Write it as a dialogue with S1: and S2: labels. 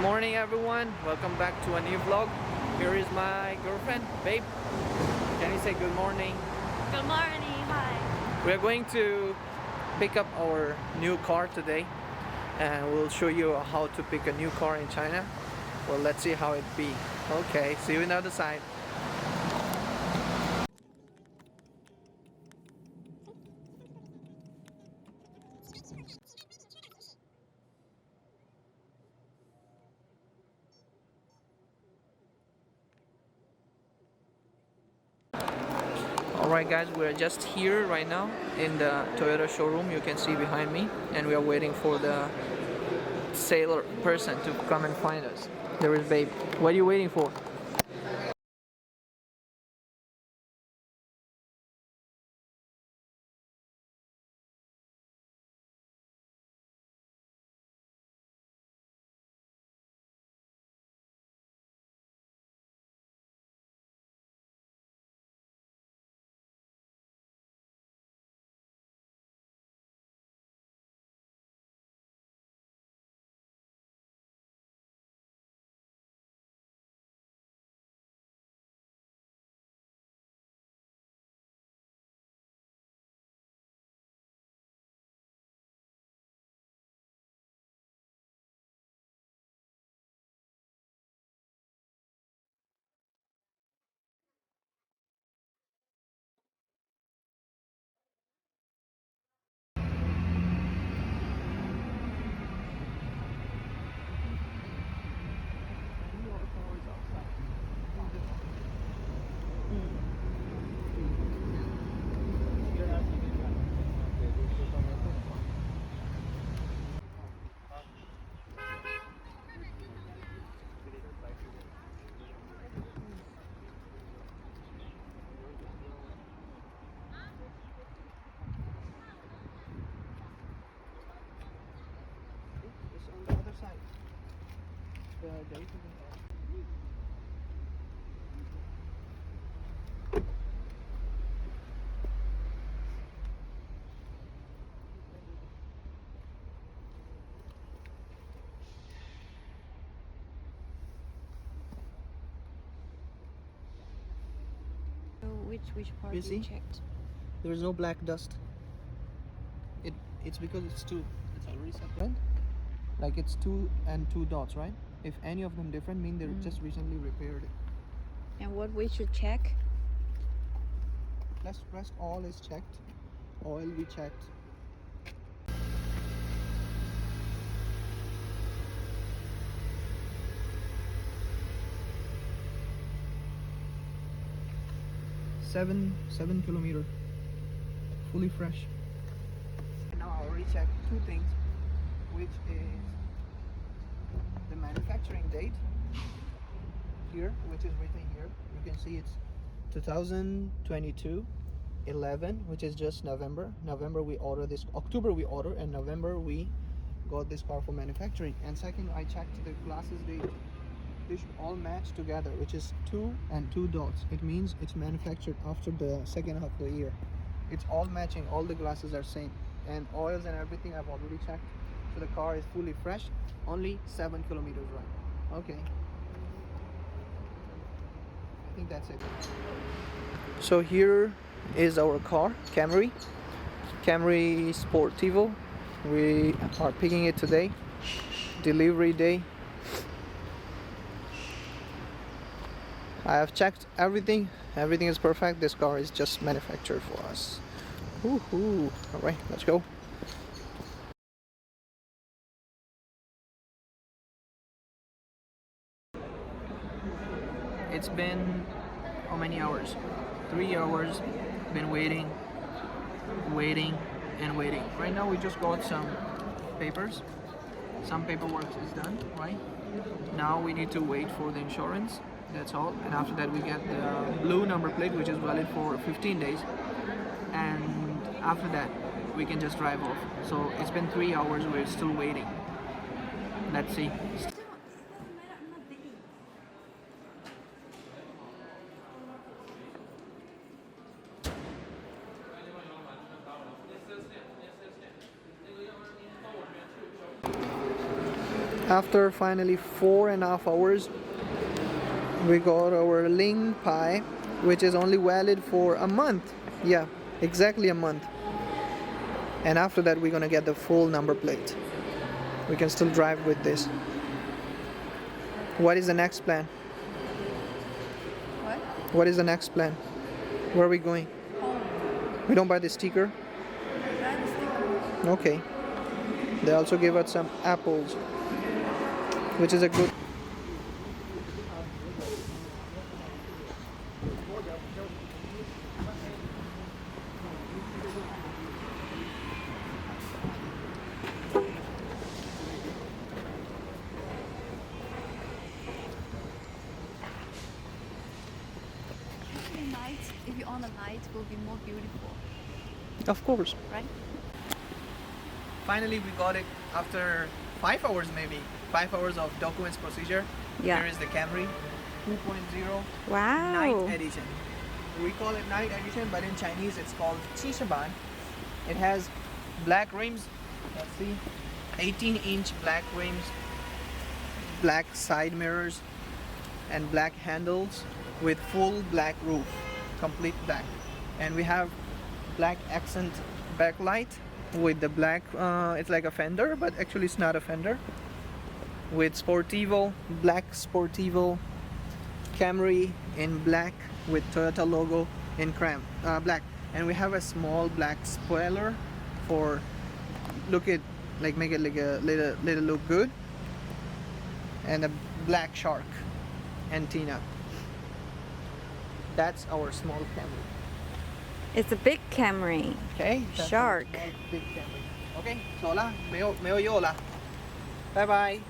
S1: morning everyone, welcome back to a new vlog. Here is my girlfriend, babe. Can you say good morning?
S2: Good morning, hi.
S1: We are going to pick up our new car today and we'll show you how to pick a new car in China. Well, let's see how it be. Okay, see you on the other side. Alright guys, we're just here right now in the Toyota showroom, you can see behind me, and we are waiting for the sailor person to come and find us. There is babe. What are you waiting for? It's on the other side. The date is
S2: So which part
S1: You
S2: you
S1: see?
S2: checked?
S1: There is no black dust. It's because it's already separate. Like it's 2 and 2 dots, right? If any of them different, mean they're just recently repaired it.
S2: And what we should check?
S1: Rest all is checked. Oil we checked. Seven kilometer, fully fresh. Now I already checked 2 things, which is the manufacturing date here, which is written here. You can see it's 2022 11, which is just November we order this. October we order, and November we got this car for manufacturing. And second, I checked the glasses date. They should all match together, which is 2 and 2 dots. It means it's manufactured after the second half of the year. It's all matching, all the glasses are same, and oils and everything I've already checked. So the car is fully fresh, only 7 kilometers run. Okay, I think that's it. So here is our car, Camry Sportivo. We are picking it today, delivery day. I have checked everything is perfect. This car is just manufactured for us. Woohoo! Alright, let's go. It's been how many hours? 3 hours. Been waiting and waiting. Right now we just got some papers. Some paperwork is done, right? Now we need to wait for the insurance. That's all. And after that we get the blue number plate, which is valid for 15 days. And after that we can just drive off. So it's been 3 hours, we're still waiting. Let's see. After finally 4.5 hours, we got our Ling Pi, which is only valid for a month. Yeah, exactly a month. And after that, we're gonna get the full number plate. We can still drive with this. What is the next plan?
S2: What?
S1: What is the next plan? Where are we going?
S2: Home.
S1: We don't buy the sticker?
S2: That is the
S1: Okay. They also give us some apples, which is a good.
S2: night. If you're on a night, it will be more beautiful,
S1: Of course.
S2: right?
S1: Finally, we got it after 5 hours, maybe 5 hours of documents procedure.
S2: Yeah.
S1: Here is the Camry 2.0
S2: Wow.
S1: Night Edition. We call it Night Edition, but in Chinese it's called Qishaban. It has black rims. Let's see, 18-inch black rims, black side mirrors, and black handles with full black roof, complete black. And we have black accent backlight with the black, it's like a fender, but actually it's not a fender. With Sportivo, black Sportivo Camry in black with Toyota logo in black. And we have a small black spoiler for make it like a little look good. And a black shark antenna. That's our small Camry.
S2: It's a big Camry.
S1: Okay? That's our
S2: Shark.
S1: small, big Camry. Okay, so hola, me oyo hola. Bye bye.